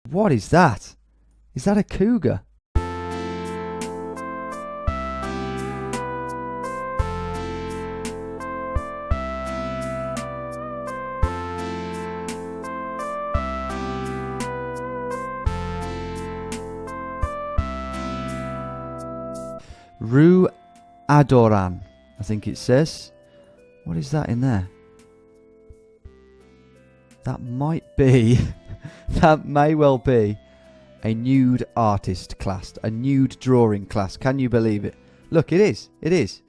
What is that? Is that a cougar? Ru Adoran, I think it says. What is that in there? That might be, that may well be a nude artist class, a nude drawing class. Can you believe it? Look, it is. It is.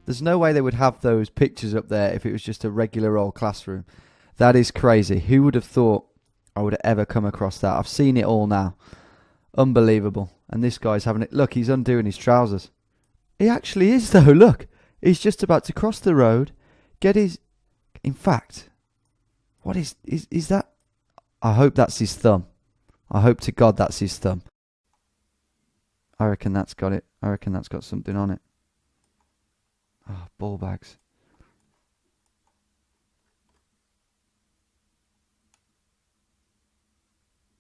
There's no way they would have those pictures up there if it was just a regular old classroom. That is crazy. Who would have thought I would have ever come across that? I've seen it all now. Unbelievable. And this guy's having it. Look, he's undoing his trousers. He actually is, though. Look, he's just about to cross the road, get his... In fact, what is that? I hope that's his thumb. I hope to God that's his thumb. I reckon that's got it. I reckon that's got something on it. Oh, ball bags.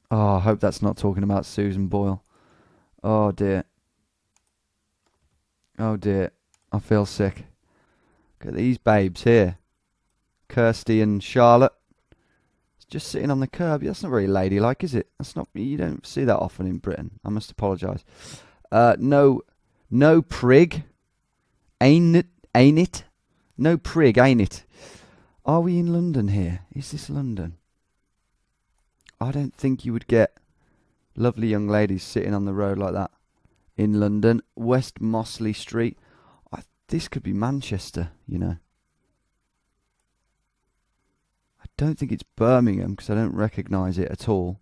Oh, I hope that's not talking about Susan Boyle. Oh, dear. Oh, dear. I feel sick. Look at these babes here. Kirsty and Charlotte. It's just sitting on the curb. That's not very ladylike, is it? That's not. You don't see that often in Britain. I must apologise. No prig. Ain't it? No prig, ain't it? Are we in London here? Is this London? I don't think you would get lovely young ladies sitting on the road like that in London. West Mossley Street. This could be Manchester, you know. I don't think it's Birmingham because I don't recognise it at all.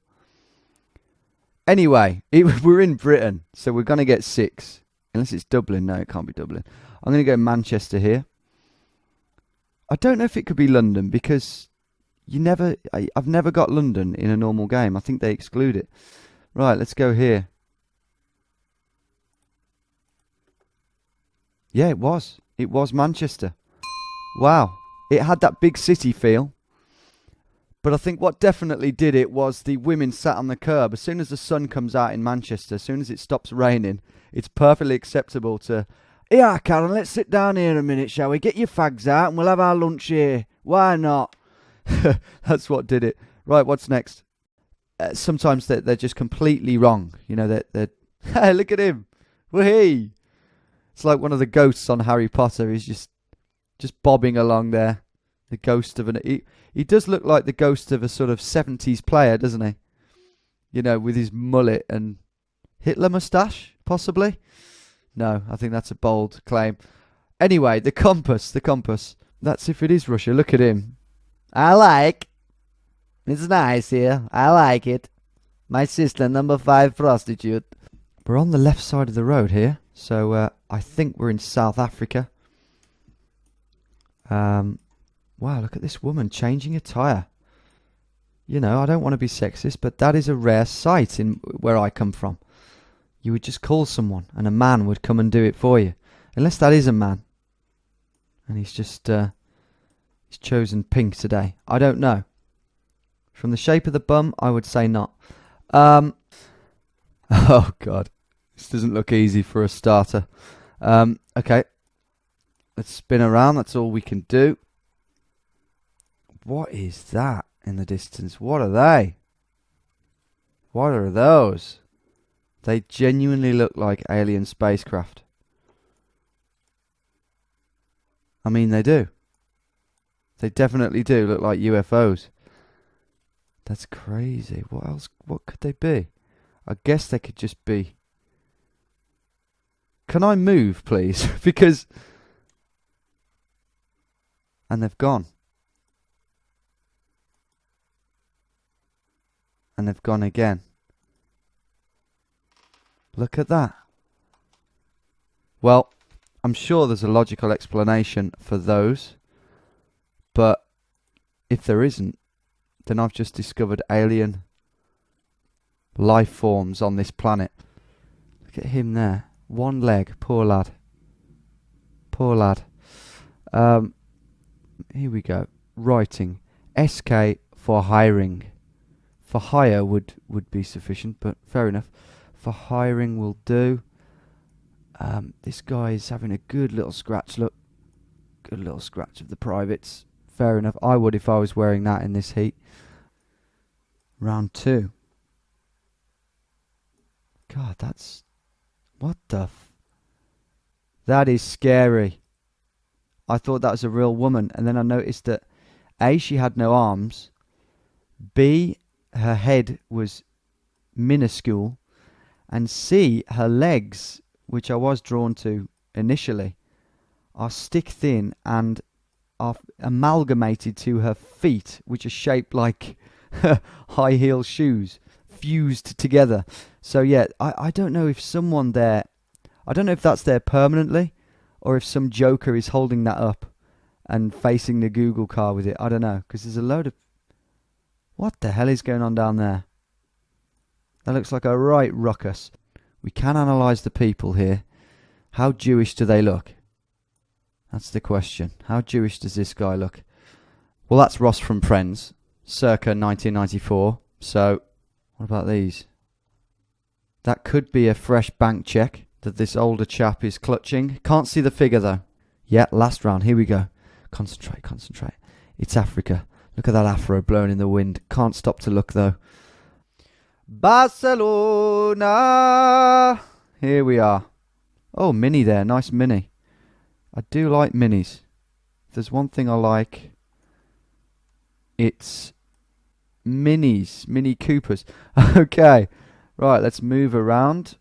Anyway, we're in Britain, so we're going to get 6. Unless it's Dublin. No, it can't be Dublin. I'm going to go Manchester here. I don't know if it could be London because I've never got London in a normal game. I think they exclude it. Right, let's go here. Yeah, it was. It was Manchester. Wow. It had that big city feel. But I think what definitely did it was the women sat on the curb. As soon as the sun comes out in Manchester, as soon as it stops raining, it's perfectly acceptable to... Yeah, Karen, let's sit down here a minute, shall we? Get your fags out and we'll have our lunch here. Why not? That's what did it. Right, what's next? Sometimes they're just completely wrong. You know, they're hey, look at him. Whee! It's like one of the ghosts on Harry Potter. He's just bobbing along there. The ghost of he does look like the ghost of a sort of 70s player, doesn't he? You know, with his mullet and Hitler moustache, possibly? No, I think that's a bold claim. Anyway, the compass. That's if it is Russia. Look at him. It's nice here. I like it. My sister, number 5 prostitute. We're on the left side of the road here. So I think we're in South Africa. Wow, look at this woman changing a tyre. You know, I don't want to be sexist, but that is a rare sight in where I come from. You would just call someone and a man would come and do it for you. Unless that is a man. And he's just he's chosen pink today. I don't know. From the shape of the bum, I would say not. Oh God. This doesn't look easy for a starter. Okay. Let's spin around. That's all we can do. What is that in the distance? What are they? What are those? They genuinely look like alien spacecraft. I mean, they do. They definitely do look like UFOs. That's crazy. What else? What could they be? I guess they could just be... Can I move, please? Because... And they've gone. And they've gone again. Look at that. Well, I'm sure there's a logical explanation for those. But if there isn't, then I've just discovered alien life forms on this planet. Look at him there. One leg. Poor lad. Poor lad. Here we go. Writing. SK for hiring. For hire would be sufficient, but fair enough. For hiring will do. This guy is having a good little scratch. Look, good little scratch of the privates. Fair enough. I would if I was wearing that in this heat. Round 2. God, that's... What the... That is scary. I thought that was a real woman, and then I noticed that A, she had no arms. B, her head was minuscule. And C, her legs, which I was drawn to initially, are stick thin and are amalgamated to her feet, which are shaped like high heel shoes, fused together. So yeah, I don't know if someone there, I don't know if that's there permanently, or if some joker is holding that up and facing the Google car with it. I don't know, because there's a load of... What the hell is going on down there? That looks like a right ruckus. We can analyse the people here. How Jewish do they look? That's the question. How Jewish does this guy look? Well, that's Ross from Friends, circa 1994. So, what about these? That could be a fresh bank check that this older chap is clutching. Can't see the figure, though. Yeah, last round. Here we go. Concentrate, concentrate. It's Africa. Look at that afro blowing in the wind. Can't stop to look, though. Barcelona! Here we are. Oh, mini there. Nice mini. I do like minis. If there's one thing I like, it's minis. Mini Coopers. Okay. Right, let's move around.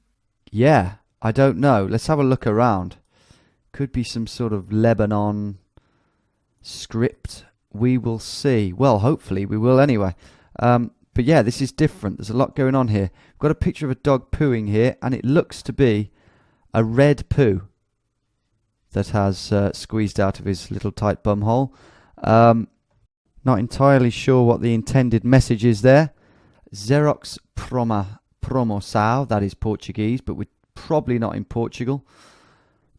Yeah, I don't know. Let's have a look around. Could be some sort of Lebanon script. We will see. Well, hopefully we will anyway. But yeah, this is different. There's a lot going on here. We've got a picture of a dog pooing here, and it looks to be a red poo that has squeezed out of his little tight bum hole. Not entirely sure what the intended message is there. Xerox Promoção, that is Portuguese, but we're probably not in Portugal,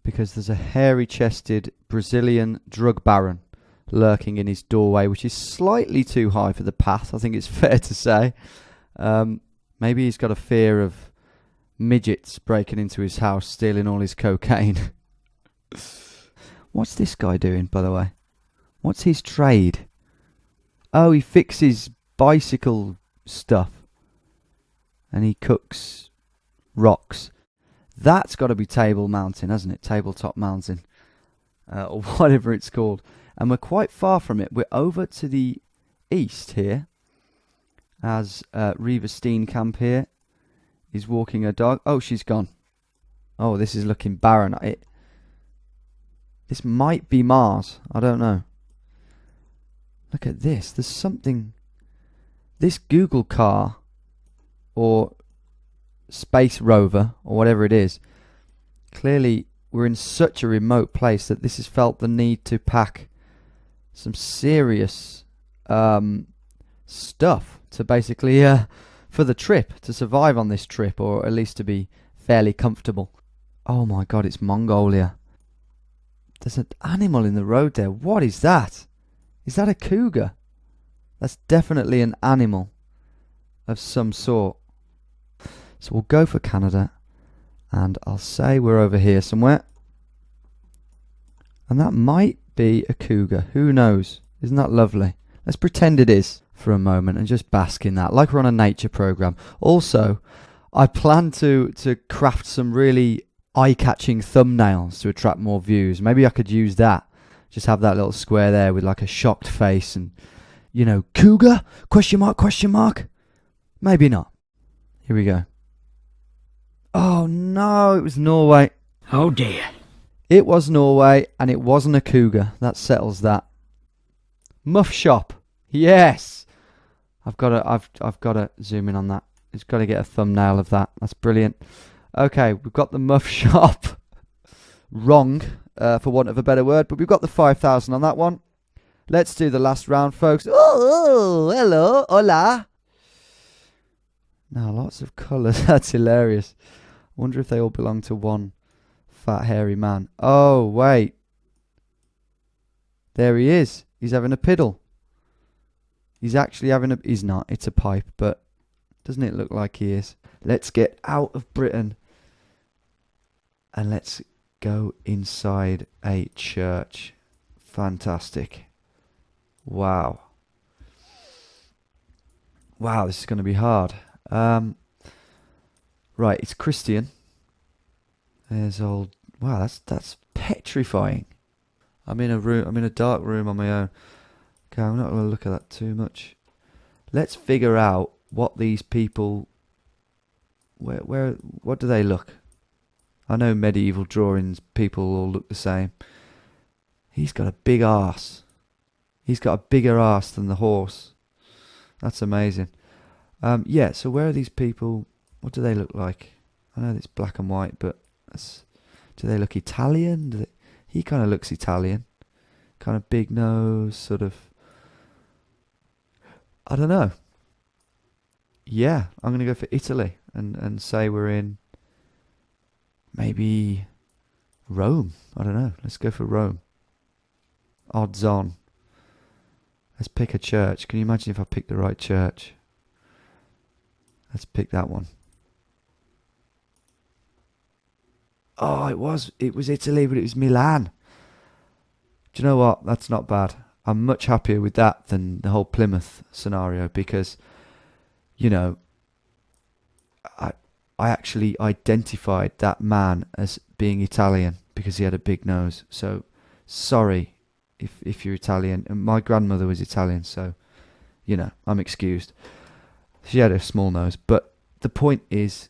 because there's a hairy-chested Brazilian drug baron lurking in his doorway, which is slightly too high for the path, I think it's fair to say. Maybe he's got a fear of midgets breaking into his house, stealing all his cocaine. What's this guy doing, by the way? What's his trade? Oh, he fixes bicycle stuff. And he cooks rocks. That's got to be Table Mountain, hasn't it? Tabletop Mountain. Or whatever it's called. And we're quite far from it. We're over to the east here. As Reva Steenkamp here is walking her dog. Oh, she's gone. Oh, this is looking barren. This might be Mars. I don't know. Look at this. There's something... This Google car, or space rover, or whatever it is, clearly we're in such a remote place that this has felt the need to pack some serious stuff to basically, for the trip, to survive on this trip, or at least to be fairly comfortable. Oh my god, it's Mongolia. There's an animal in the road there. What is that? Is that a cougar? That's definitely an animal of some sort. So we'll go for Canada, and I'll say we're over here somewhere. And that might be a cougar. Who knows? Isn't that lovely? Let's pretend it is for a moment and just bask in that, like we're on a nature program. Also, I plan to craft some really eye-catching thumbnails to attract more views. Maybe I could use that. Just have that little square there with like a shocked face and, you know, cougar? Question mark, question mark? Maybe not. Here we go. Oh no, it was Norway. Oh dear. It was Norway, and it wasn't a cougar. That settles that. Muff shop. Yes. I've got to zoom in on that. It's got to get a thumbnail of that. That's brilliant. Okay, we've got the muff shop. Wrong, for want of a better word, but we've got the 5,000 on that one. Let's do the last round, folks. Oh, hello, hola. Now, lots of colours. That's hilarious. I wonder if they all belong to one fat, hairy man. Oh, wait. There he is. He's having a piddle. He's actually having a... He's not. It's a pipe, but Doesn't it look like he is? Let's get out of Britain and let's go inside a church. Fantastic. Wow. Wow, this is going to be hard. Right, it's Christian. There's old... Wow, that's petrifying. I'm in a dark room on my own. Okay, I'm not going to look at that too much. Let's figure out what these people... What do they look? I know medieval drawings, people all look the same. He's got a big arse. He's got a bigger arse than the horse. That's amazing. Yeah, so where are these people? What do they look like? I know it's black and white, but do they look Italian? He kind of looks Italian. Kind of big nose, sort of... I don't know. Yeah, I'm going to go for Italy and say we're in maybe Rome. I don't know. Let's go for Rome. Odds on. Let's pick a church. Can you imagine if I picked the right church? Let's pick that one. Oh, it was Italy, but it was Milan. Do you know what? That's not bad. I'm much happier with that than the whole Plymouth scenario because, you know, I actually identified that man as being Italian because he had a big nose. So, sorry if you're Italian. And my grandmother was Italian, so, you know, I'm excused. She had a small nose. But the point is,